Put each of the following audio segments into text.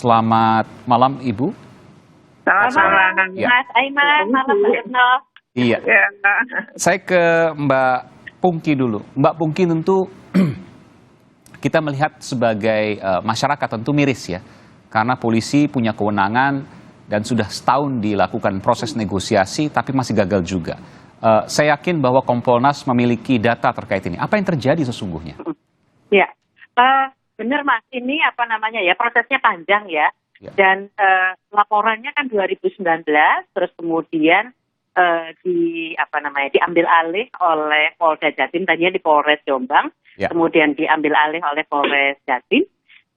Selamat malam Ibu. Selamat malam, Ya. Mas Aiman, malam Mbak Retno. Iya, Ya, saya ke Mbak Pungki dulu. Mbak Pungki, tentu kita melihat sebagai masyarakat tentu miris ya, karena polisi punya kewenangan dan sudah setahun dilakukan proses negosiasi, tapi masih gagal juga. Saya yakin bahwa Kompolnas memiliki data terkait ini. Apa yang terjadi sesungguhnya? Ya, benar Mas. Ini prosesnya panjang ya. Ya. Dan laporannya kan 2019, terus kemudian diambil alih oleh Polda Jatim, tadinya di Polres Jombang, Ya. kemudian diambil alih oleh Polres Jatim.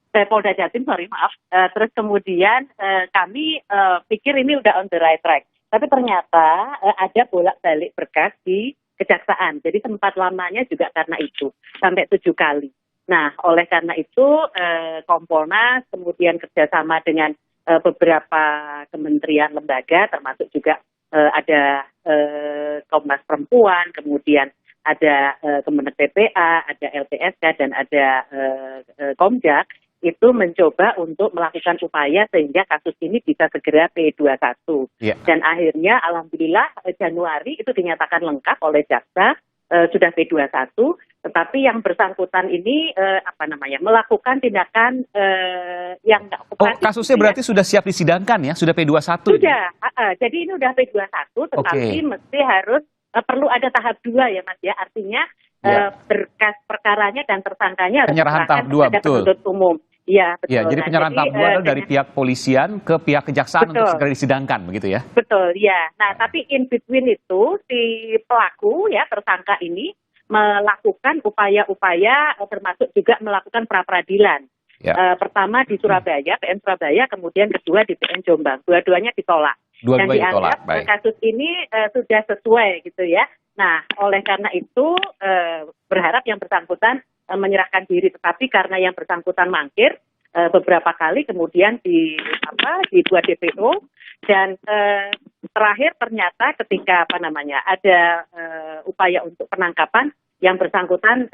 Polda Jatim, maaf. Terus kemudian kami pikir ini udah on the right track. Tapi ternyata ada bolak-balik berkas di kejaksaan. Jadi tempat lamanya juga karena itu, sampai 7 kali. Nah, oleh karena itu Kompolnas kemudian kerjasama dengan beberapa kementerian lembaga, termasuk juga ada Komnas Perempuan, kemudian ada Kementerian PPA, ada LPSK, dan ada Komjak, itu mencoba untuk melakukan upaya sehingga kasus ini bisa segera P21. Ya. Dan akhirnya alhamdulillah Januari itu dinyatakan lengkap oleh jaksa, sudah P21, tetapi yang bersangkutan ini melakukan tindakan yang nggak kooperatif. Kasusnya berarti sudah siap disidangkan ya, sudah P21? Sudah, jadi ini udah P21, tetapi mesti harus perlu ada tahap 2 ya Mas ya, artinya berkas perkaranya dan tersangkanya harus penyerahan tahap 2, kepada betul. penuntut umum. Iya, betul. Ya, jadi penyerahan tahap 2 adalah dari pihak polisian ke pihak kejaksaan untuk segera disidangkan, begitu ya? Betul, ya. Nah, tapi in between itu, si pelaku ya, tersangka ini melakukan upaya-upaya termasuk juga melakukan pra-peradilan. Ya. Pertama di Surabaya, PN Surabaya, kemudian kedua di PN Jombang. Dua-duanya ditolak. Dan dianggap kasus ini sudah sesuai gitu ya. Nah, oleh karena itu berharap yang bersangkutan menyerahkan diri, tetapi karena yang bersangkutan mangkir beberapa kali, kemudian dibuat DPO, dan terakhir ternyata ketika ada upaya untuk penangkapan, yang bersangkutan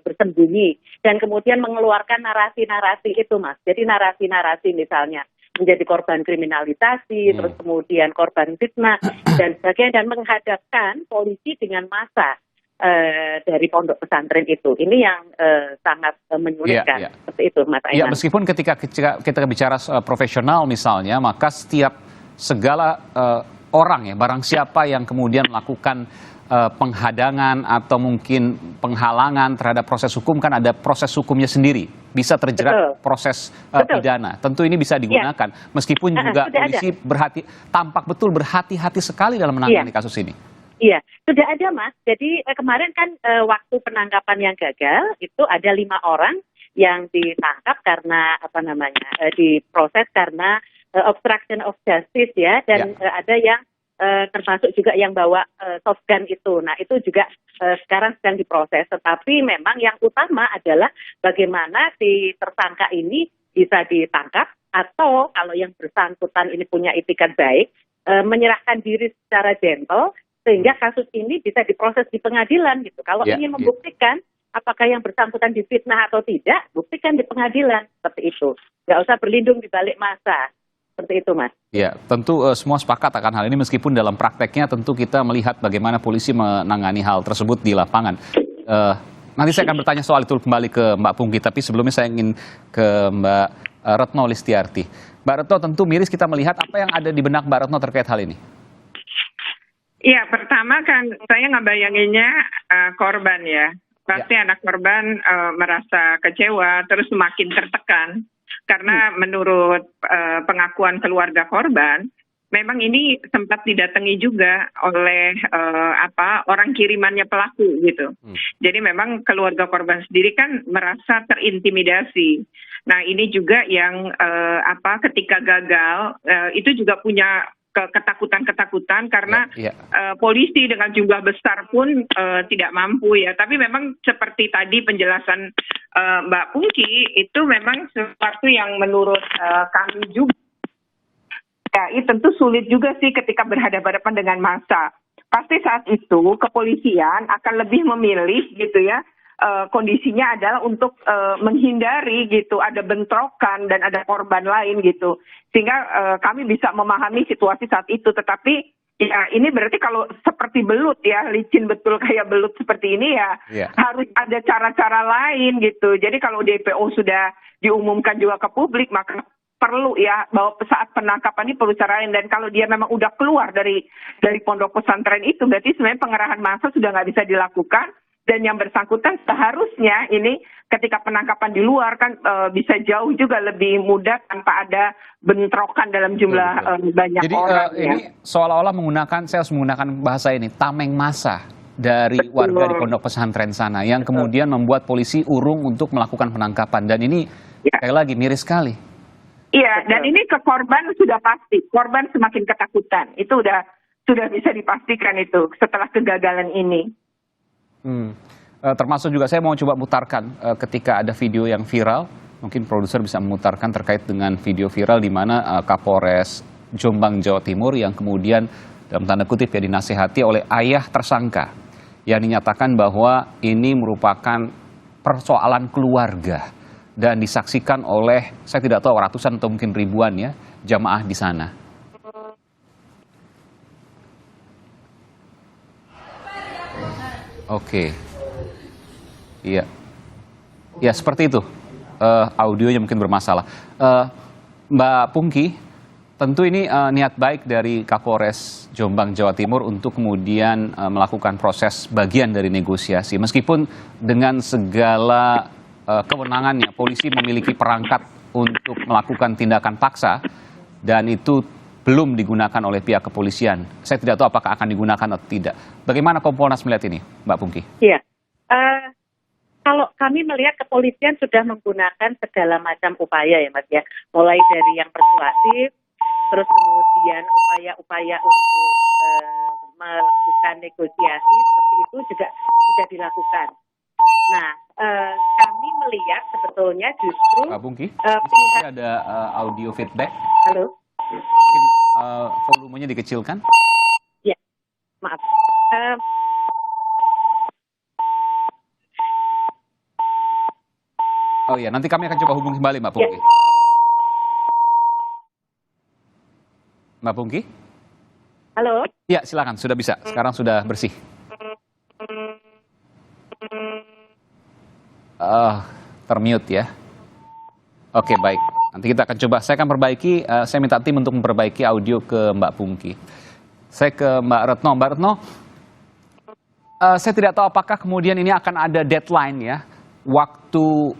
bersembunyi dan kemudian mengeluarkan narasi-narasi itu Mas. Jadi narasi-narasi misalnya menjadi korban kriminalisasi, terus kemudian korban fitnah dan sebagainya, dan menghadapkan polisi dengan massa dari pondok pesantren itu. Ini yang sangat menyulitkan. Seperti itu Mas Aiman. Ya, meskipun ketika kita bicara profesional misalnya, maka segala orang ya, barang siapa yang kemudian melakukan penghadangan atau mungkin penghalangan terhadap proses hukum, kan ada proses hukumnya sendiri, bisa terjerat proses pidana. Tentu ini bisa digunakan, meskipun juga polisi tampak betul berhati-hati sekali dalam menangani kasus ini. Iya, sudah ada Mas. Jadi kemarin kan waktu penangkapan yang gagal itu ada 5 orang yang ditangkap karena diproses karena obstruction of justice ya, dan ada yang termasuk juga yang bawa softgun itu. Nah, itu juga sekarang sedang diproses. Tetapi memang yang utama adalah bagaimana si tersangka ini bisa ditangkap, atau kalau yang bersangkutan ini punya itikat baik, menyerahkan diri secara gentle sehingga kasus ini bisa diproses di pengadilan gitu. Kalau ingin membuktikan apakah yang bersangkutan difitnah atau tidak, buktikan di pengadilan, seperti itu. Nggak usah berlindung di balik massa. Seperti itu Mas. Ya, tentu semua sepakat akan hal ini, meskipun dalam prakteknya tentu kita melihat bagaimana polisi menangani hal tersebut di lapangan. Nanti saya akan bertanya soal itu kembali ke Mbak Pungki, tapi sebelumnya saya ingin ke Mbak Retno Listiarti. Mbak Retno, tentu miris kita melihat apa yang ada di benak Mbak Retno terkait hal ini. Iya, pertama kan saya ngebayanginnya korban ya. Pasti anak korban merasa kecewa, terus semakin tertekan. Karena menurut pengakuan keluarga korban, memang ini sempat didatangi juga oleh orang kirimannya pelaku gitu. Jadi memang keluarga korban sendiri kan merasa terintimidasi. Nah, ini juga yang ketika gagal itu juga punya ketakutan-ketakutan karena polisi dengan jumlah besar pun tidak mampu ya. Tapi memang seperti tadi penjelasan Mbak Pungki, itu memang sesuatu yang menurut kami juga ya, tentu sulit juga sih ketika berhadapan-hadapan dengan massa. Pasti saat itu kepolisian akan lebih memilih gitu ya kondisinya adalah untuk menghindari gitu ada bentrokan dan ada korban lain gitu, sehingga kami bisa memahami situasi saat itu. Tetapi ya ini berarti kalau seperti belut ya, licin betul kayak belut seperti ini ya, harus ada cara-cara lain gitu. Jadi kalau DPO sudah diumumkan juga ke publik, maka perlu ya bahwa saat penangkapan ini perlu cara lain. Dan kalau dia memang udah keluar dari pondok pesantren itu, berarti sebenarnya pengerahan massa sudah nggak bisa dilakukan. Dan yang bersangkutan seharusnya ini ketika penangkapan di luar kan bisa jauh juga lebih mudah tanpa ada bentrokan dalam jumlah banyak orang. Jadi ini seolah-olah saya harus menggunakan bahasa ini, tameng massa dari warga di pondok pesantren sana yang kemudian membuat polisi urung untuk melakukan penangkapan. Dan ini sekali lagi miris sekali. Iya, dan ini ke korban sudah pasti. Korban semakin ketakutan. Itu sudah bisa dipastikan itu setelah kegagalan ini. Termasuk juga saya mau coba mutarkan ketika ada video yang viral, mungkin produser bisa memutarkan terkait dengan video viral di mana Kapolres Jombang Jawa Timur yang kemudian dalam tanda kutip ya dinasehati oleh ayah tersangka yang dinyatakan bahwa ini merupakan persoalan keluarga dan disaksikan oleh saya tidak tahu ratusan atau mungkin ribuan ya jamaah di sana. Oke, iya, ya seperti itu. Audionya mungkin bermasalah. Mbak Pungki, tentu ini niat baik dari Kapolres Jombang Jawa Timur untuk kemudian melakukan proses bagian dari negosiasi. Meskipun dengan segala kewenangannya, polisi memiliki perangkat untuk melakukan tindakan paksa dan itu belum digunakan oleh pihak kepolisian. Saya tidak tahu apakah akan digunakan atau tidak. Bagaimana Kompolnas melihat ini, Mbak Pungki? Iya, kalau kami melihat kepolisian sudah menggunakan segala macam upaya ya Mas ya, mulai dari yang persuasif, terus kemudian upaya-upaya untuk melakukan negosiasi seperti itu juga sudah dilakukan. Nah, kami melihat sebetulnya justru Mbak Pungki, pihak ada audio feedback. Halo. Mungkin volumenya dikecilkan? Ya, maaf. Oh iya, nanti kami akan coba hubungi kembali Mbak Pungki. Mbak Pungki? Halo. Ya, silakan, sudah bisa. Sekarang sudah bersih. Termute ya. Oke, baik. Nanti kita akan coba, saya akan perbaiki, saya minta tim untuk memperbaiki audio ke Mbak Pungki. Saya ke Mbak Retno. Mbak Retno, saya tidak tahu apakah kemudian ini akan ada deadline ya, waktu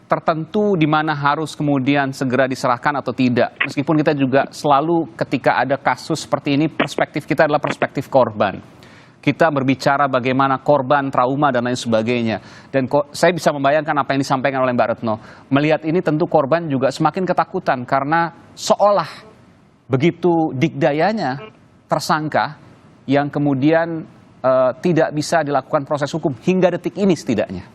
tertentu di mana harus kemudian segera diserahkan atau tidak. Meskipun kita juga selalu ketika ada kasus seperti ini, perspektif kita adalah perspektif korban. Kita berbicara bagaimana korban, trauma, dan lain sebagainya. Dan saya bisa membayangkan apa yang disampaikan oleh Mbak Retno. Melihat ini tentu korban juga semakin ketakutan karena seolah begitu dikdayanya tersangka yang kemudian tidak bisa dilakukan proses hukum hingga detik ini setidaknya.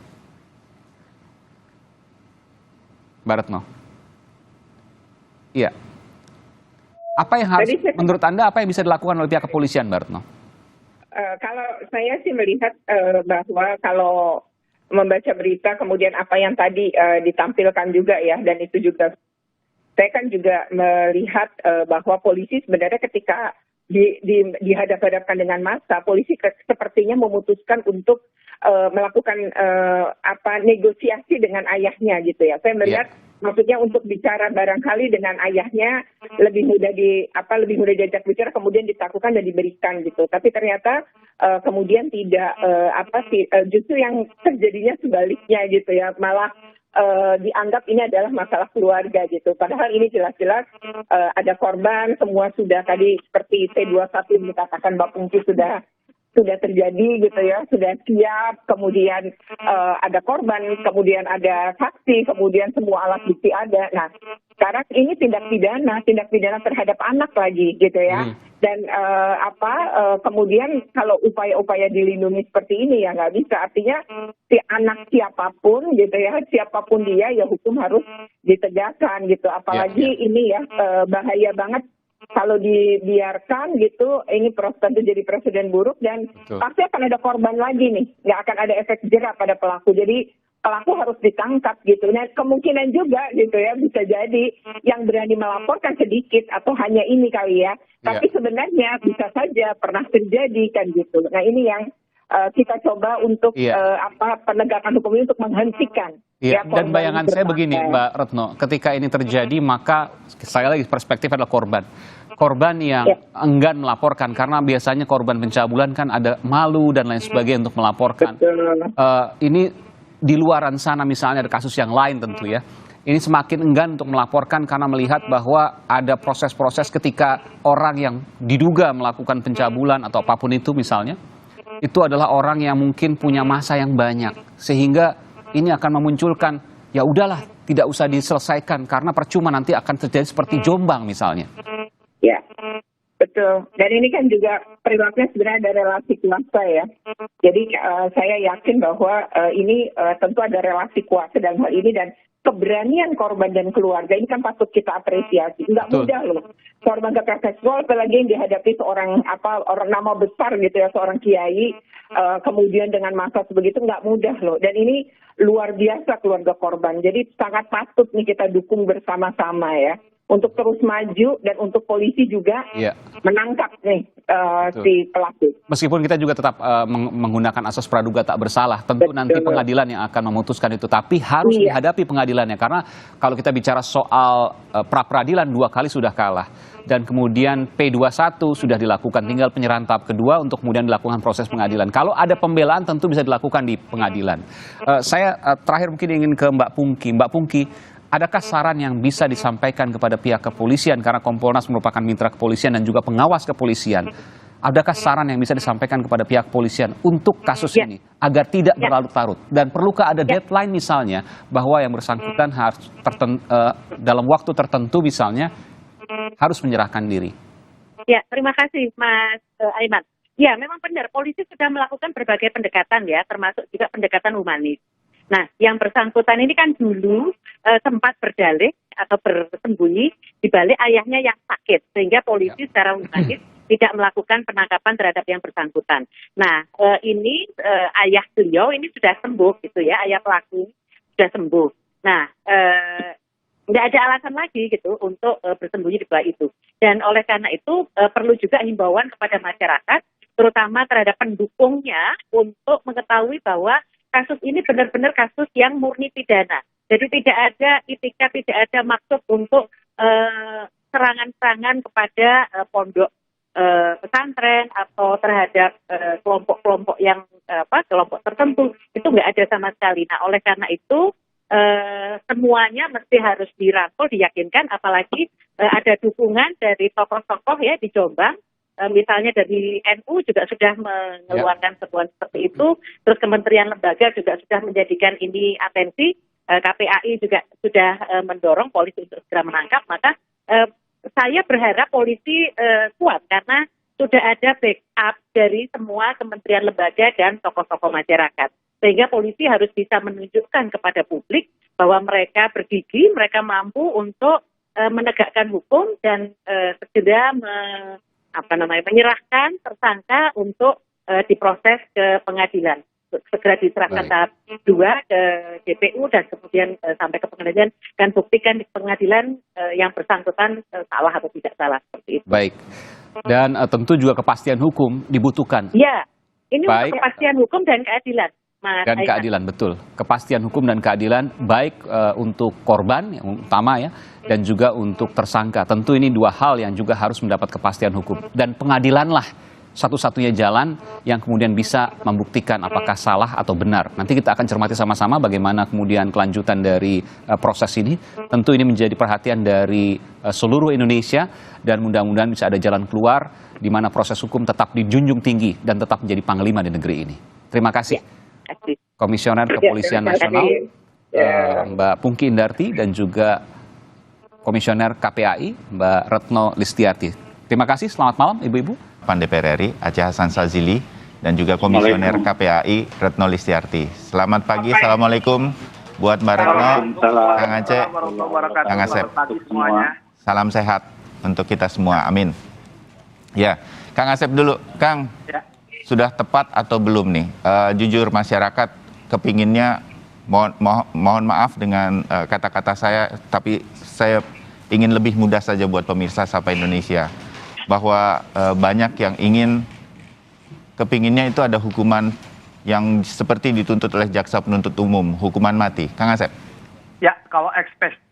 Mbak Retno. Iya. Apa yang harus, menurut Anda, apa yang bisa dilakukan oleh pihak kepolisian, Mbak Retno? Kalau saya sih melihat bahwa kalau membaca berita kemudian apa yang tadi ditampilkan juga ya, dan itu juga saya kan juga melihat bahwa polisi sebenarnya ketika dihadap-hadapkan dengan massa, polisi sepertinya memutuskan untuk melakukan negosiasi dengan ayahnya gitu ya. Saya melihat maksudnya untuk bicara barangkali dengan ayahnya lebih mudah diajak bicara, kemudian dilakukan dan diberikan gitu. Tapi ternyata kemudian tidak justru yang terjadinya sebaliknya gitu ya, malah dianggap ini adalah masalah keluarga gitu. Padahal ini jelas-jelas ada korban, semua sudah tadi seperti T21 dikatakan Mbak Pungki sudah terjadi gitu ya, sudah siap, kemudian ada korban, kemudian ada saksi, kemudian semua alat bukti ada. Nah, sekarang ini tindak pidana terhadap anak lagi gitu ya. Dan kemudian kalau upaya-upaya dilindungi seperti ini ya nggak bisa. Artinya si anak siapapun gitu ya, siapapun dia ya hukum harus ditegakkan gitu. Apalagi ini ya bahaya banget kalau dibiarkan gitu, ini tentu jadi presiden buruk dan pasti akan ada korban lagi nih, nggak akan ada efek jerah pada pelaku. Jadi pelaku harus ditangkap gitu. Nah kemungkinan juga gitu ya bisa jadi yang berani melaporkan sedikit atau hanya ini kali ya. Tapi sebenarnya bisa saja pernah terjadi kan gitu. Nah ini yang kita coba untuk penegakan hukum ini untuk menghentikan. Iya, dan bayangan saya begini Mbak Retno, ketika ini terjadi maka saya lagi perspektif adalah korban. Korban yang enggan melaporkan karena biasanya korban pencabulan kan ada malu dan lain sebagainya untuk melaporkan. Ini di luaran sana misalnya ada kasus yang lain tentu ya. Ini semakin enggan untuk melaporkan karena melihat bahwa ada proses-proses ketika orang yang diduga melakukan pencabulan atau apapun itu misalnya, itu adalah orang yang mungkin punya masa yang banyak. Sehingga ini akan memunculkan, ya udahlah tidak usah diselesaikan karena percuma nanti akan terjadi seperti Jombang misalnya. Ya, betul. Dan ini kan juga perilakunya sebenarnya ada relasi kuasa ya. Jadi saya yakin bahwa ini tentu ada relasi kuasa dalam hal ini dan keberanian korban dan keluarga ini kan patut kita apresiasi. Nggak mudah loh. Korban kekerasan seksual apalagi yang dihadapi seorang orang nama besar gitu ya, seorang kiai, kemudian dengan masa sebegitu nggak mudah loh. Dan ini luar biasa keluarga korban. Jadi sangat patut nih kita dukung bersama-sama ya. Untuk terus maju dan untuk polisi juga menangkap nih si pelaku. Meskipun kita juga tetap menggunakan asas praduga tak bersalah, tentu nanti pengadilan yang akan memutuskan itu. Tapi harus dihadapi pengadilannya karena kalau kita bicara soal pra-peradilan 2 kali sudah kalah dan kemudian P21 sudah dilakukan, tinggal penyerahan tahap kedua untuk kemudian dilakukan proses pengadilan. Kalau ada pembelaan tentu bisa dilakukan di pengadilan. Saya terakhir mungkin ingin ke Mbak Pungki. Mbak Pungki, adakah saran yang bisa disampaikan kepada pihak kepolisian karena Kompolnas merupakan mitra kepolisian dan juga pengawas kepolisian? Adakah saran yang bisa disampaikan kepada pihak kepolisian untuk kasus ini agar tidak berlarut-larut? Dan perlukah ada deadline misalnya bahwa yang bersangkutan harus dalam waktu tertentu misalnya harus menyerahkan diri? Ya, terima kasih Mas Aiman. Ya, memang benar polisi sudah melakukan berbagai pendekatan ya, termasuk juga pendekatan humanis. Nah, yang bersangkutan ini kan dulu sempat berdalih atau bersembunyi di balik ayahnya yang sakit, sehingga polisi secara humanis tidak melakukan penangkapan terhadap yang bersangkutan. Nah, ini ayah beliau ini sudah sembuh gitu ya, ayah pelaku sudah sembuh. Nah, nggak ada alasan lagi gitu untuk bersembunyi di bawah itu. Dan oleh karena itu perlu juga himbauan kepada masyarakat, terutama terhadap pendukungnya untuk mengetahui bahwa kasus ini benar-benar kasus yang murni pidana. Jadi tidak ada itikat, tidak ada maksud untuk serangan-serangan kepada pondok pesantren atau terhadap kelompok-kelompok yang kelompok tertentu. Itu nggak ada sama sekali. Nah, oleh karena itu semuanya mesti harus dirangkul, diyakinkan, apalagi ada dukungan dari tokoh-tokoh ya di Jombang. Misalnya dari NU juga sudah mengeluarkan sebuah seperti itu, terus kementerian lembaga juga sudah menjadikan ini atensi, KPAI juga sudah mendorong polisi untuk segera menangkap, maka saya berharap polisi kuat karena sudah ada backup dari semua kementerian lembaga dan tokoh-tokoh masyarakat. Sehingga polisi harus bisa menunjukkan kepada publik bahwa mereka bergigi, mereka mampu untuk menegakkan hukum dan segera menyerahkan tersangka untuk diproses ke pengadilan. Segera diserahkan tahap 2 ke DPU dan kemudian sampai ke pengadilan dan buktikan di pengadilan yang bersangkutan salah atau tidak salah seperti itu. Baik. Dan tentu juga kepastian hukum dibutuhkan. Ya, ini untuk kepastian hukum dan keadilan. Dan keadilan, betul. Kepastian hukum dan keadilan baik untuk korban yang utama ya dan juga untuk tersangka. Tentu ini 2 hal yang juga harus mendapat kepastian hukum. Dan pengadilanlah satu-satunya jalan yang kemudian bisa membuktikan apakah salah atau benar. Nanti kita akan cermati sama-sama bagaimana kemudian kelanjutan dari proses ini. Tentu ini menjadi perhatian dari seluruh Indonesia dan mudah-mudahan bisa ada jalan keluar di mana proses hukum tetap dijunjung tinggi dan tetap menjadi panglima di negeri ini. Terima kasih. Komisioner Kepolisian Nasional Mbak Pungki Indarti dan juga Komisioner KPAI Mbak Retno Listiarti. Terima kasih, selamat malam Ibu-Ibu. DPR RI Aceh Hasan Sazili dan juga Komisioner KPAI Retno Listiarti. Selamat pagi, Assalamualaikum buat Mbak Retno, Kang Aceh, Kang Asep. Salam sehat. untuk kita semua. Amin. Ya, Kang Asep dulu. Kang, sudah tepat atau belum nih? Jujur masyarakat kepinginnya, mohon maaf dengan kata-kata saya, tapi saya ingin lebih mudah saja buat pemirsa Sapa Indonesia. Bahwa banyak yang kepinginnya itu ada hukuman yang seperti dituntut oleh jaksa penuntut umum, hukuman mati. Kang Asep. Ya, kalau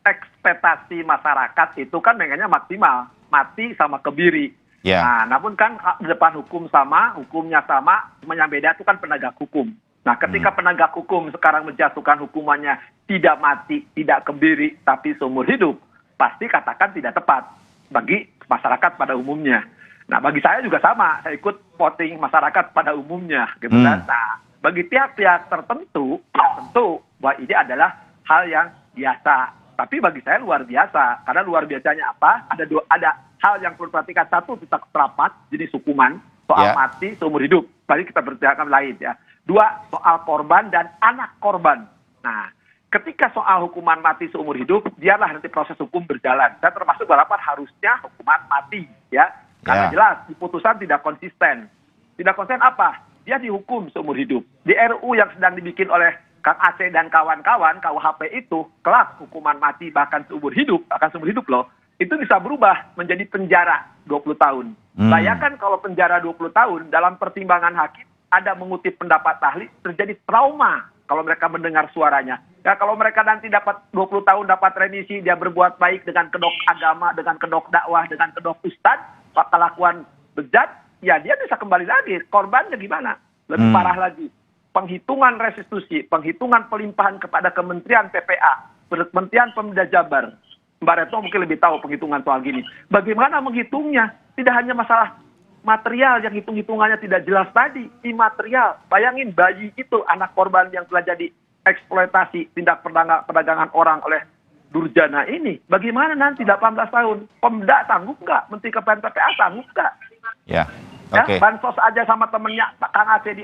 ekspektasi masyarakat itu kan pengennya maksimal, mati sama kebiri. Ya. Nah, namun kan di depan hukum sama, hukumnya sama, cuma yang beda itu kan penegak hukum. Nah, ketika penegak hukum sekarang menjatuhkan hukumannya tidak mati, tidak kebiri, tapi seumur hidup, pasti katakan tidak tepat bagi masyarakat pada umumnya. Nah, bagi saya juga sama, saya ikut voting masyarakat pada umumnya, gitu kan. Nah, bagi pihak-pihak tertentu, ya tentu bahwa ini adalah hal yang biasa. Tapi bagi saya luar biasa, karena luar biasanya apa? Ada hal yang perlu perhatikan. Satu, tentang terapat jenis hukuman, soal mati seumur hidup. Tadi kita berbicara lain ya. Dua, soal korban dan anak korban. Nah, ketika soal hukuman mati seumur hidup, biarlah nanti proses hukum berjalan. Saya termasuk berapa harusnya hukuman mati, ya. Karena jelas, di putusan tidak konsisten. Tidak konsisten apa? Dia dihukum seumur hidup. Di RU yang sedang dibikin oleh Kang Aceh dan kawan-kawan, KUHP itu, kelak hukuman mati bahkan seumur hidup, loh, itu bisa berubah menjadi penjara 20 tahun. Bayangkan kalau penjara 20 tahun, dalam pertimbangan hakim, ada mengutip pendapat ahli, terjadi trauma kalau mereka mendengar suaranya. Ya, kalau mereka nanti dapat 20 tahun dapat remisi, dia berbuat baik dengan kedok agama, dengan kedok dakwah, dengan kedok ustadz, kelakuan bejat, ya dia bisa kembali lagi. Korbannya gimana? Lebih parah lagi. Penghitungan restitusi, penghitungan pelimpahan kepada Kementerian PPA, Kementerian Pemuda Jabar. Mbak Retno mungkin lebih tahu penghitungan soal gini. Bagaimana menghitungnya? Tidak hanya masalah material yang hitung-hitungannya tidak jelas tadi, imaterial. Bayangin bayi itu, anak korban yang telah jadi eksploitasi tindak perdagangan orang oleh Durjana ini. Bagaimana nanti 18 tahun? Pemda sanggup nggak? Menteri Kementerian PPA sanggup nggak? Ya, oke. Bansos aja sama temennya Kang Aceh di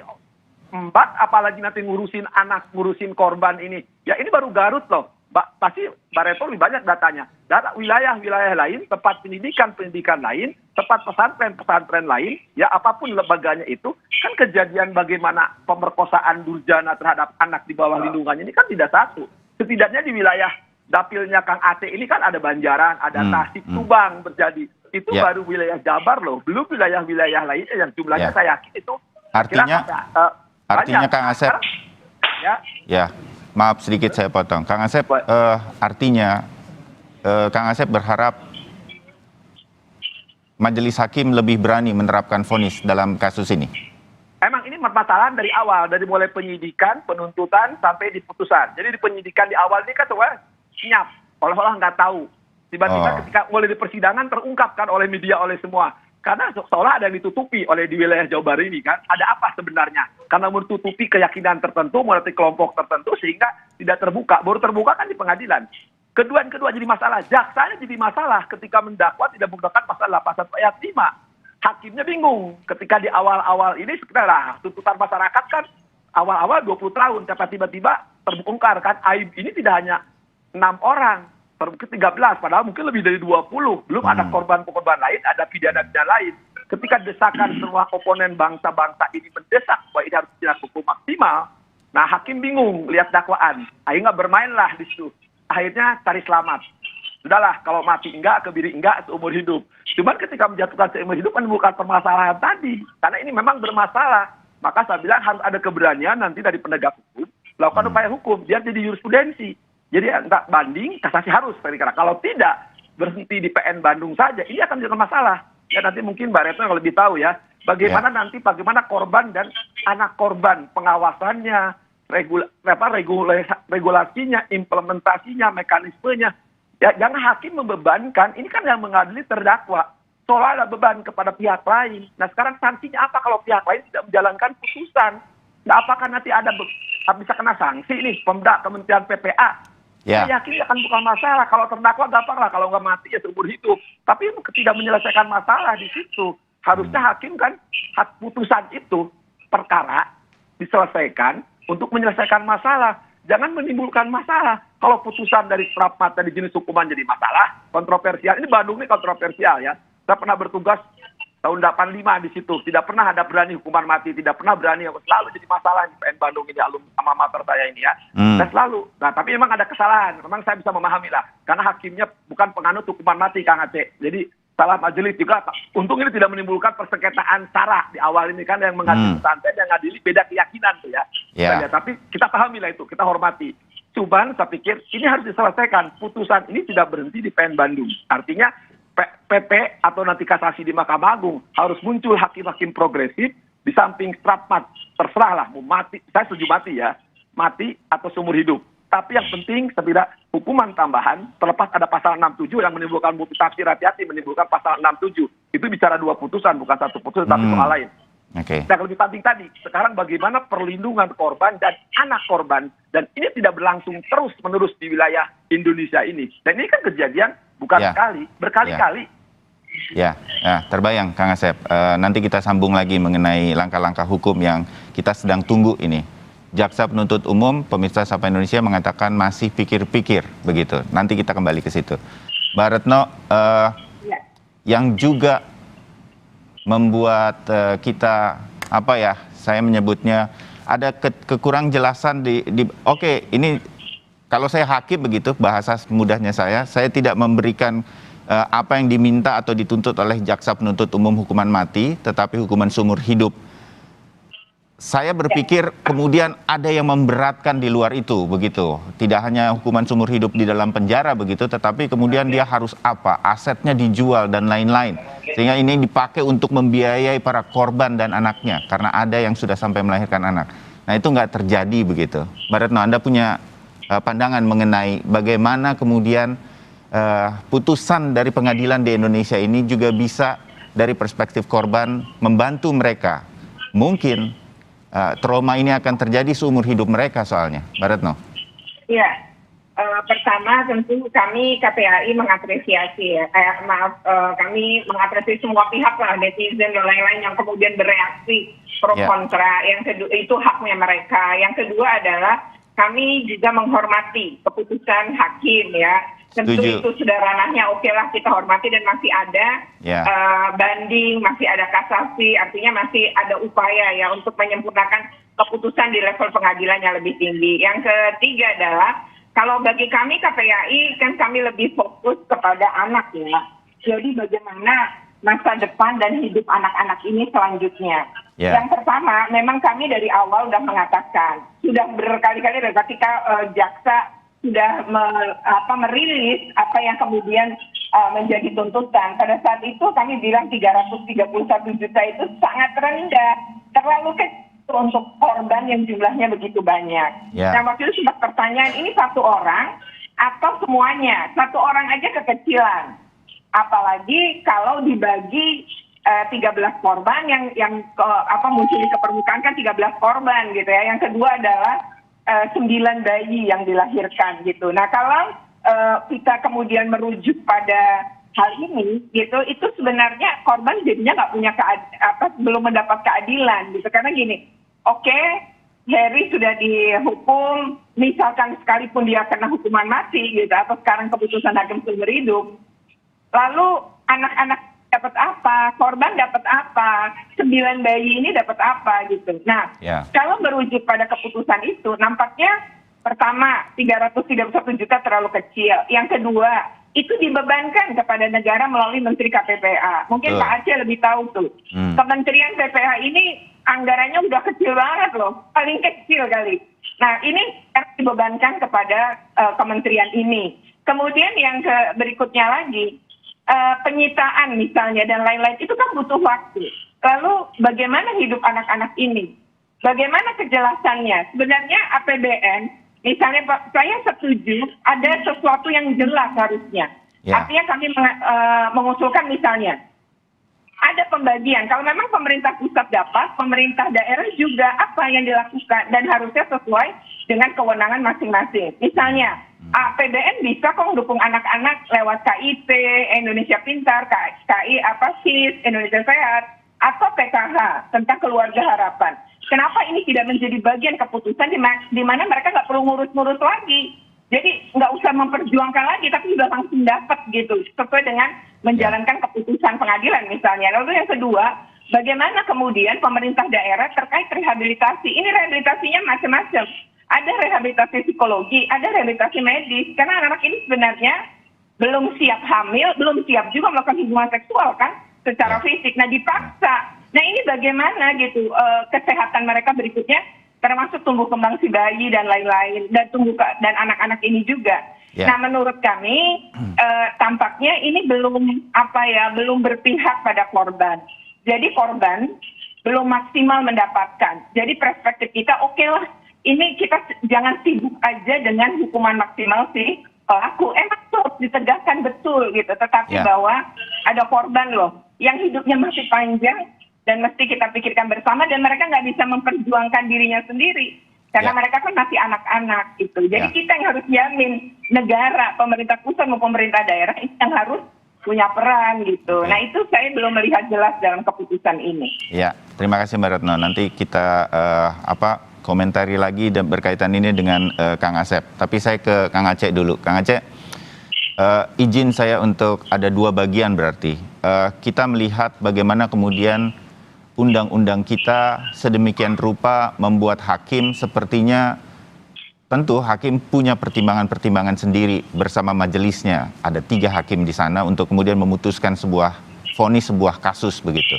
4, apalagi nanti ngurusin anak, ngurusin korban ini. Ya ini baru Garut loh. Pasti Mbak Retno lebih banyak datanya. Data wilayah-wilayah lain, tempat pendidikan lain, tempat pesantren lain, ya apapun lembaganya itu, kan kejadian bagaimana pemerkosaan Durjana terhadap anak di bawah lindungannya ini kan tidak satu. Setidaknya di wilayah dapilnya Kang Aceh ini kan ada Banjaran, ada Tasik, Subang terjadi. Itu baru wilayah Jabar loh, belum wilayah-wilayah lainnya yang jumlahnya saya yakin itu. Artinya Kang Asep, ya maaf sedikit saya potong. Kang Asep, artinya Kang Asep berharap majelis hakim lebih berani menerapkan vonis dalam kasus ini. Emang ini permasalahan dari awal, dari mulai penyidikan, penuntutan, sampai di putusan. Jadi di penyidikan di awal ini kan senyap, olah-olah nggak tahu. Tiba-tiba ketika mulai di persidangan terungkapkan oleh media, oleh semua. Karena seolah ada yang ditutupi oleh di wilayah Jawa Barat ini kan. Ada apa sebenarnya? Karena menutupi keyakinan tertentu, menutupi kelompok tertentu sehingga tidak terbuka. Baru terbuka kan di pengadilan. Kedua jadi masalah. Jaksanya jadi masalah ketika mendakwa tidak menggunakan pasal 81 ayat 5. Hakimnya bingung. Ketika di awal-awal ini sebenarnya tuntutan masyarakat kan awal-awal 20 tahun. Tiba-tiba terbongkar kan. Aib ini tidak hanya 6 orang. Terbukti 13. Padahal mungkin lebih dari 20. Belum ada korban-korban lain. Ada pidana-pidana lain. Ketika desakan semua komponen bangsa-bangsa ini mendesak bahwa ini harus dilakukan maksimal. Nah hakim bingung lihat dakwaan. Akhirnya bermainlah di situ. Akhirnya cari selamat. Sudahlah, kalau mati enggak, kebiri enggak, seumur hidup. Cuman ketika menjatuhkan seumur hidup kan bukan permasalahan tadi. Karena ini memang bermasalah. Maka saya bilang harus ada keberanian nanti dari penegak hukum, melakukan upaya hukum, biar jadi jurisprudensi. Jadi enggak banding, kasasi harus. Kalau tidak, berhenti di PN Bandung saja, ini akan jadi masalah. Ya nanti mungkin Mbak Retno yang lebih tahu ya. Bagaimana nanti, bagaimana korban dan anak korban, pengawasannya, regulasinya, implementasinya, mekanismenya. Ya, jangan hakim membebankan, ini kan yang mengadili terdakwa. Seolah ada beban kepada pihak lain. Nah sekarang sanksinya apa kalau pihak lain tidak menjalankan putusan? Nah apakah nanti bisa kena sanksi nih, Pemda, Kementerian PPA? Saya yakin akan bukan masalah. Kalau terdakwa gampang lah, kalau nggak mati ya seumur hidup. Tapi tidak menyelesaikan masalah di situ. Harusnya hakim kan, putusan itu, perkara, diselesaikan, untuk menyelesaikan masalah. jangan menimbulkan masalah. Kalau putusan dari Prapmat dari jenis hukuman jadi masalah, kontroversial. Ini Bandung ini kontroversial ya. Saya pernah bertugas tahun 85 di situ. Tidak pernah ada berani hukuman mati, tidak pernah berani, selalu jadi masalah di PN Bandung ini, alma mater saya ini ya. Dan selalu. Nah, tapi memang ada kesalahan. Memang saya bisa memahami lah. Karena hakimnya bukan penganut hukuman mati, Kang Aceh. Jadi salah majelis juga. Untung ini tidak menimbulkan persengketaan sara di awal ini kan, yang mengadili santet, yang mengadili beda keyakinan tuh ya. Yeah. Tapi kita pahami lah itu, kita hormati. Cuman saya pikir ini harus diselesaikan. Putusan ini tidak berhenti di PN Bandung. Artinya PP atau nanti kasasi di Mahkamah Agung harus muncul hakim-hakim progresif di samping Prapmat. Terserah lah mau mati, saya setuju mati ya, mati atau seumur hidup. Tapi yang penting sebenarnya hukuman tambahan, terlepas ada pasal 67 yang menimbulkan multitafsir, hati-hati menimbulkan pasal 67. Itu bicara 2 putusan, bukan 1 putusan, tapi soal lain. Oke. Yang lebih penting tadi, sekarang bagaimana perlindungan korban dan anak korban. Dan ini tidak berlangsung terus-menerus di wilayah Indonesia ini. Dan ini kan kejadian bukan sekali, berkali-kali. Ya, terbayang Kang Asep. Nanti kita sambung lagi mengenai langkah-langkah hukum yang kita sedang tunggu ini. Jaksa penuntut umum pemirsa Sapa Indonesia mengatakan masih pikir-pikir begitu. Nanti kita kembali ke situ. Mbak Retno, yang juga membuat kita saya menyebutnya ada kekurang jelasan oke, ini kalau saya hakim begitu, bahasa mudahnya saya tidak memberikan apa yang diminta atau dituntut oleh jaksa penuntut umum hukuman mati, tetapi hukuman seumur hidup. Saya berpikir kemudian ada yang memberatkan di luar itu begitu. Tidak hanya hukuman seumur hidup di dalam penjara begitu, tetapi kemudian dia harus asetnya dijual dan lain-lain. Sehingga ini dipakai untuk membiayai para korban dan anaknya karena ada yang sudah sampai melahirkan anak. Nah, itu nggak terjadi begitu. Mbak Retno, Anda punya pandangan mengenai bagaimana kemudian putusan dari pengadilan di Indonesia ini juga bisa dari perspektif korban membantu mereka. Mungkin trauma ini akan terjadi seumur hidup mereka soalnya, Mbak Retno. Iya, pertama tentu kami KPAI mengapresiasi ya, kami mengapresiasi semua pihak lah, netizen dan lain-lain yang kemudian bereaksi pro kontra. Yang kedua itu haknya mereka. Yang kedua adalah kami juga menghormati keputusan hakim ya. Tentu itu sudah ranahnya, oke lah kita hormati, dan masih ada banding, masih ada kasasi, artinya masih ada upaya ya untuk menyempurnakan keputusan di level pengadilan yang lebih tinggi. Yang ketiga adalah, kalau bagi kami KPAI kan kami lebih fokus kepada anak ya. Jadi bagaimana masa depan dan hidup anak-anak ini selanjutnya. Yang pertama, memang kami dari awal sudah mengatakan, sudah berkali-kali ketika jaksa sudah merilis apa yang kemudian menjadi tuntutan. Pada saat itu kami bilang 331 juta itu sangat rendah, terlalu kecil untuk korban yang jumlahnya begitu banyak. Nah, waktu itu sempat pertanyaan, ini satu orang atau semuanya? Satu orang aja kekecilan. Apalagi kalau dibagi 13 korban yang muncul di permukaan kan 13 korban gitu ya. Yang kedua adalah 9 bayi yang dilahirkan gitu. Nah, kalau kita kemudian merujuk pada hal ini gitu, itu sebenarnya korban jadinya nggak punya belum mendapat keadilan gitu. Karena gini, oke, Harry sudah dihukum, misalkan sekalipun dia kena hukuman mati gitu, atau sekarang keputusan hakim seumur hidup, lalu anak-anak dapat apa, korban dapat apa, 9 bayi ini dapat apa gitu. Nah, kalau merujuk pada keputusan itu, nampaknya pertama 331 juta terlalu kecil. Yang kedua, itu dibebankan kepada negara melalui Menteri KPPA. Mungkin Pak Aceh lebih tahu tuh. Kementerian PPA ini anggarannya udah kecil banget loh, paling kecil kali. Nah, ini dibebankan kepada kementerian ini. Kemudian yang berikutnya lagi, penyitaan misalnya dan lain-lain itu kan butuh waktu. Lalu bagaimana hidup anak-anak ini? Bagaimana kejelasannya? Sebenarnya APBN, misalnya saya setuju ada sesuatu yang jelas harusnya. Artinya kami mengusulkan misalnya ada pembagian. Kalau memang pemerintah pusat dapat, pemerintah daerah juga apa yang dilakukan dan harusnya sesuai dengan kewenangan masing-masing. Misalnya APBN bisa kok mendukung anak-anak lewat KIP, Indonesia Pintar, KI SIS, Indonesia Sehat, atau PKH tentang keluarga harapan. kenapa ini tidak menjadi bagian keputusan di mana mereka nggak perlu ngurus-ngurus lagi. Jadi nggak usah memperjuangkan lagi, tapi sudah langsung dapat gitu, sesuai dengan menjalankan keputusan pengadilan misalnya. Lalu yang kedua, bagaimana kemudian pemerintah daerah terkait rehabilitasi? Ini rehabilitasinya macam-macam. Ada rehabilitasi psikologi, ada rehabilitasi medis. Karena anak-anak ini sebenarnya belum siap hamil, belum siap juga melakukan hubungan seksual kan, secara fisik. Nah dipaksa. Nah ini bagaimana gitu kesehatan mereka berikutnya, termasuk tumbuh kembang si bayi dan lain-lain, dan anak-anak ini juga. Nah menurut kami tampaknya ini belum berpihak pada korban. Jadi korban belum maksimal mendapatkan. Jadi perspektif kita oke lah, ini kita jangan sibuk aja dengan hukuman maksimal si pelaku. Emang harus ditegakkan betul gitu. Tetapi bahwa ada korban loh yang hidupnya masih panjang dan mesti kita pikirkan bersama, dan mereka nggak bisa memperjuangkan dirinya sendiri karena mereka kan masih anak-anak gitu. Jadi kita yang harus jamin, negara, pemerintah pusat maupun pemerintah daerah ini yang harus punya peran gitu. Nah itu saya belum melihat jelas dalam keputusan ini. Ya, terima kasih Mbak Retno. Nanti kita komentari lagi dan berkaitan ini dengan Kang Asep. Tapi saya ke Kang Aceh dulu. Kang Aceh, izin saya untuk ada dua bagian berarti. Kita melihat bagaimana kemudian undang-undang kita sedemikian rupa membuat hakim sepertinya, tentu hakim punya pertimbangan-pertimbangan sendiri bersama majelisnya. Ada 3 hakim di sana untuk kemudian memutuskan sebuah vonis, sebuah kasus begitu.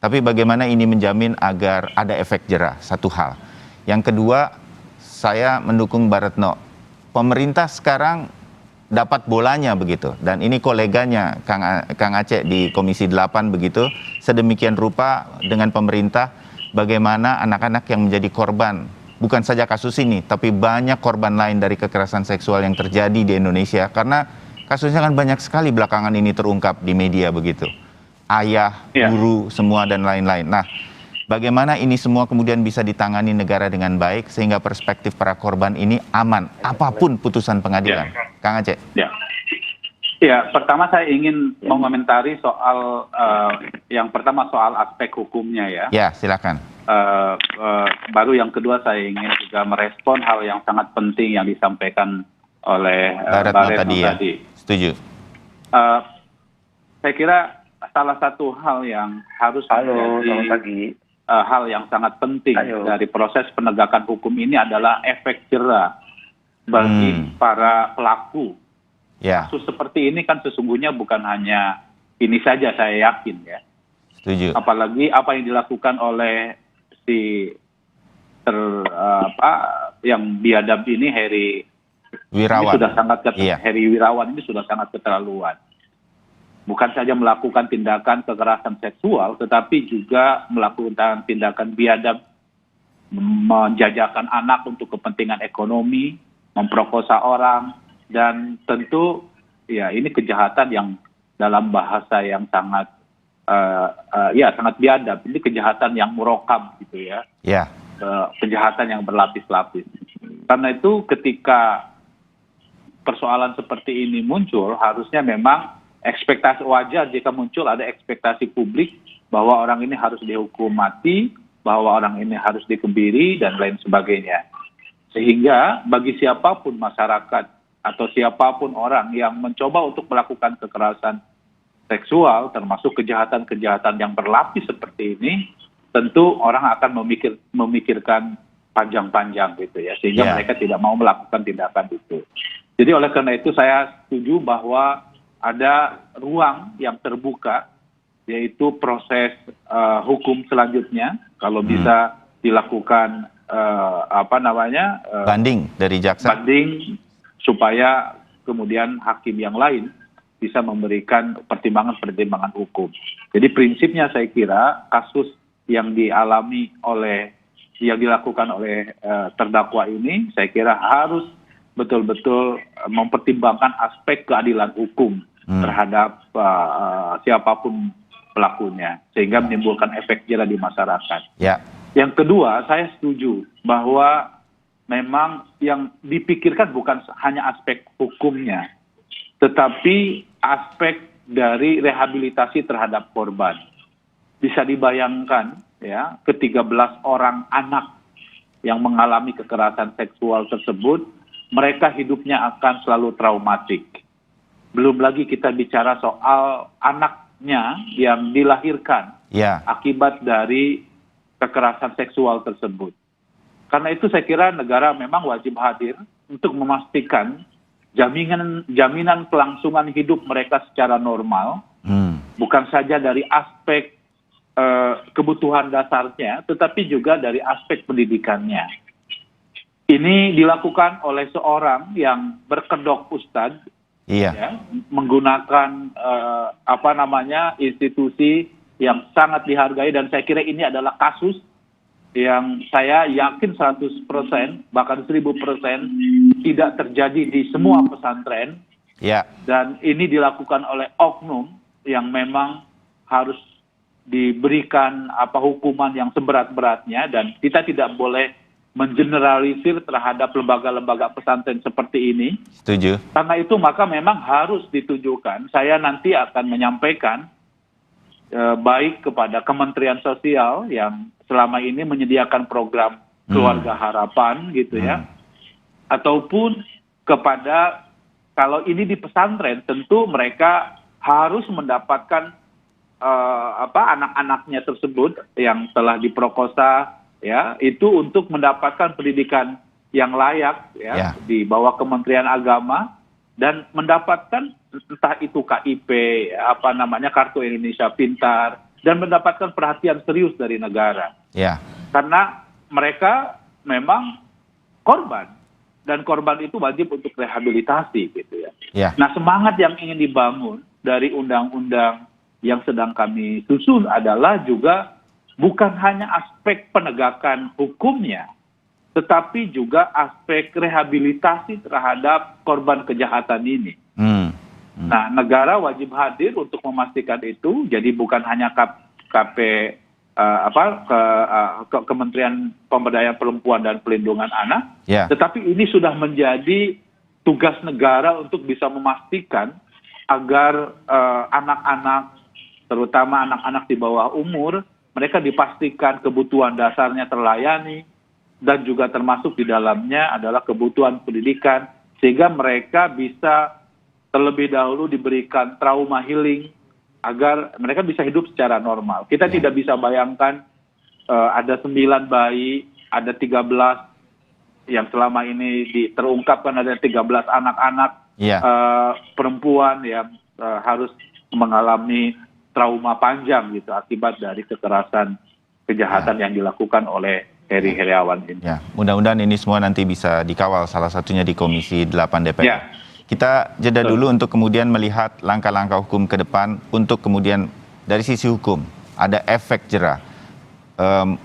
Tapi bagaimana ini menjamin agar ada efek jerah, satu hal. Yang kedua, saya mendukung Mbak Retno. Pemerintah sekarang dapat bolanya begitu. Dan ini koleganya Kang Aceh di Komisi 8 begitu. Sedemikian rupa dengan pemerintah bagaimana anak-anak yang menjadi korban. Bukan saja kasus ini, tapi banyak korban lain dari kekerasan seksual yang terjadi di Indonesia. Karena kasusnya kan banyak sekali belakangan ini terungkap di media begitu. Ayah, guru, semua dan lain-lain. Nah, bagaimana ini semua kemudian bisa ditangani negara dengan baik sehingga perspektif para korban ini aman, apapun putusan pengadilan. Kang Aceh. Ya, pertama saya ingin mengomentari soal yang pertama soal aspek hukumnya ya. Ya, silakan. Baru yang kedua saya ingin juga merespon hal yang sangat penting yang disampaikan oleh Mbak Retno tadi. Setuju. Saya kira salah satu hal yang harus menjadi hal yang sangat penting dari proses penegakan hukum ini adalah efek jerah bagi para pelaku. Kasus seperti ini kan sesungguhnya bukan hanya ini saja, saya yakin ya. Setuju. Apalagi apa yang dilakukan oleh si yang biadab ini, Heri Wirawan. Ini sudah sangat Heri Wirawan ini sudah sangat keterlaluan. Bukan saja melakukan tindakan kekerasan seksual, tetapi juga melakukan tindakan biadab, menjajakan anak untuk kepentingan ekonomi, memperkosa orang, dan tentu ya ini kejahatan yang dalam bahasa yang sangat sangat biadab. Ini kejahatan yang murokab gitu ya. Kejahatan yang berlapis-lapis. Karena itu ketika persoalan seperti ini muncul, harusnya memang ekspektasi wajar jika muncul ada ekspektasi publik bahwa orang ini harus dihukum mati, bahwa orang ini harus dikebiri dan lain sebagainya. Sehingga bagi siapapun masyarakat atau siapapun orang yang mencoba untuk melakukan kekerasan seksual, termasuk kejahatan-kejahatan yang berlapis seperti ini, tentu orang akan memikirkan panjang-panjang gitu ya, sehingga mereka tidak mau melakukan tindakan itu. Jadi oleh karena itu saya setuju bahwa ada ruang yang terbuka, yaitu proses hukum selanjutnya, kalau bisa dilakukan banding dari jaksa. Banding supaya kemudian hakim yang lain bisa memberikan pertimbangan-pertimbangan hukum. Jadi prinsipnya saya kira kasus yang dilakukan oleh terdakwa ini, saya kira harus betul-betul mempertimbangkan aspek keadilan hukum terhadap siapapun pelakunya, sehingga menimbulkan efek jerah di masyarakat. Yang kedua, saya setuju bahwa memang yang dipikirkan bukan hanya aspek hukumnya, tetapi aspek dari rehabilitasi terhadap korban. Bisa dibayangkan ya ke-13 orang anak yang mengalami kekerasan seksual tersebut, mereka hidupnya akan selalu traumatik. Belum lagi kita bicara soal anaknya yang dilahirkan akibat dari kekerasan seksual tersebut. Karena itu saya kira negara memang wajib hadir untuk memastikan jaminan kelangsungan hidup mereka secara normal, bukan saja dari aspek kebutuhan dasarnya, tetapi juga dari aspek pendidikannya. Ini dilakukan oleh seorang yang berkedok ustadz, ya, menggunakan institusi yang sangat dihargai, dan saya kira ini adalah kasus yang saya yakin 100%, bahkan 1000% tidak terjadi di semua pesantren. Dan ini dilakukan oleh oknum yang memang harus diberikan hukuman yang seberat-beratnya, dan kita tidak boleh mengeneralisir terhadap lembaga-lembaga pesantren seperti ini. Setuju. Karena itu maka memang harus ditujukan. Saya nanti akan menyampaikan baik kepada Kementerian Sosial yang selama ini menyediakan program Keluarga Harapan gitu ya, ataupun kepada, kalau ini di pesantren tentu mereka harus mendapatkan anak-anaknya tersebut yang telah diperkosa, ya, itu untuk mendapatkan pendidikan yang layak, ya, di bawah Kementerian Agama, dan mendapatkan entah itu KIP, Kartu Indonesia Pintar, dan mendapatkan perhatian serius dari negara. Karena mereka memang korban, dan korban itu wajib untuk rehabilitasi gitu ya. Nah, semangat yang ingin dibangun dari undang-undang yang sedang kami susun adalah juga bukan hanya aspek penegakan hukumnya, tetapi juga aspek rehabilitasi terhadap korban kejahatan ini. Nah, negara wajib hadir untuk memastikan itu. Jadi bukan hanya Kementerian Pemberdayaan Perempuan dan Pelindungan Anak, tetapi ini sudah menjadi tugas negara untuk bisa memastikan agar anak-anak, terutama anak-anak di bawah umur, mereka dipastikan kebutuhan dasarnya terlayani, dan juga termasuk di dalamnya adalah kebutuhan pendidikan, sehingga mereka bisa terlebih dahulu diberikan trauma healing agar mereka bisa hidup secara normal. Kita tidak bisa bayangkan ada 9 bayi, ada 13 yang selama ini terungkapkan, ada 13 anak-anak perempuan yang harus mengalami trauma panjang gitu akibat dari kekerasan kejahatan yang dilakukan oleh Heri Heriawan ini. Mudah-mudahan ini semua nanti bisa dikawal, salah satunya di Komisi 8 DPR. Kita jeda dulu untuk kemudian melihat langkah-langkah hukum ke depan untuk kemudian dari sisi hukum ada efek jera.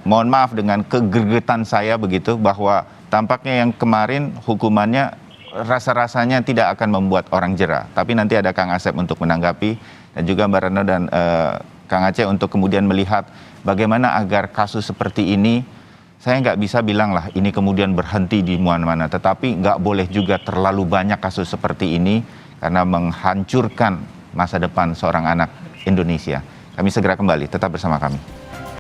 Mohon maaf dengan kegergetan saya begitu, bahwa tampaknya yang kemarin hukumannya rasa-rasanya tidak akan membuat orang jera. Tapi nanti ada Kang Asep untuk menanggapi, dan juga Mbak Retno dan Kang Aceh untuk kemudian melihat bagaimana agar kasus seperti ini, saya nggak bisa bilang lah ini kemudian berhenti di mana-mana, tetapi nggak boleh juga terlalu banyak kasus seperti ini karena menghancurkan masa depan seorang anak Indonesia. Kami segera kembali, tetap bersama kami.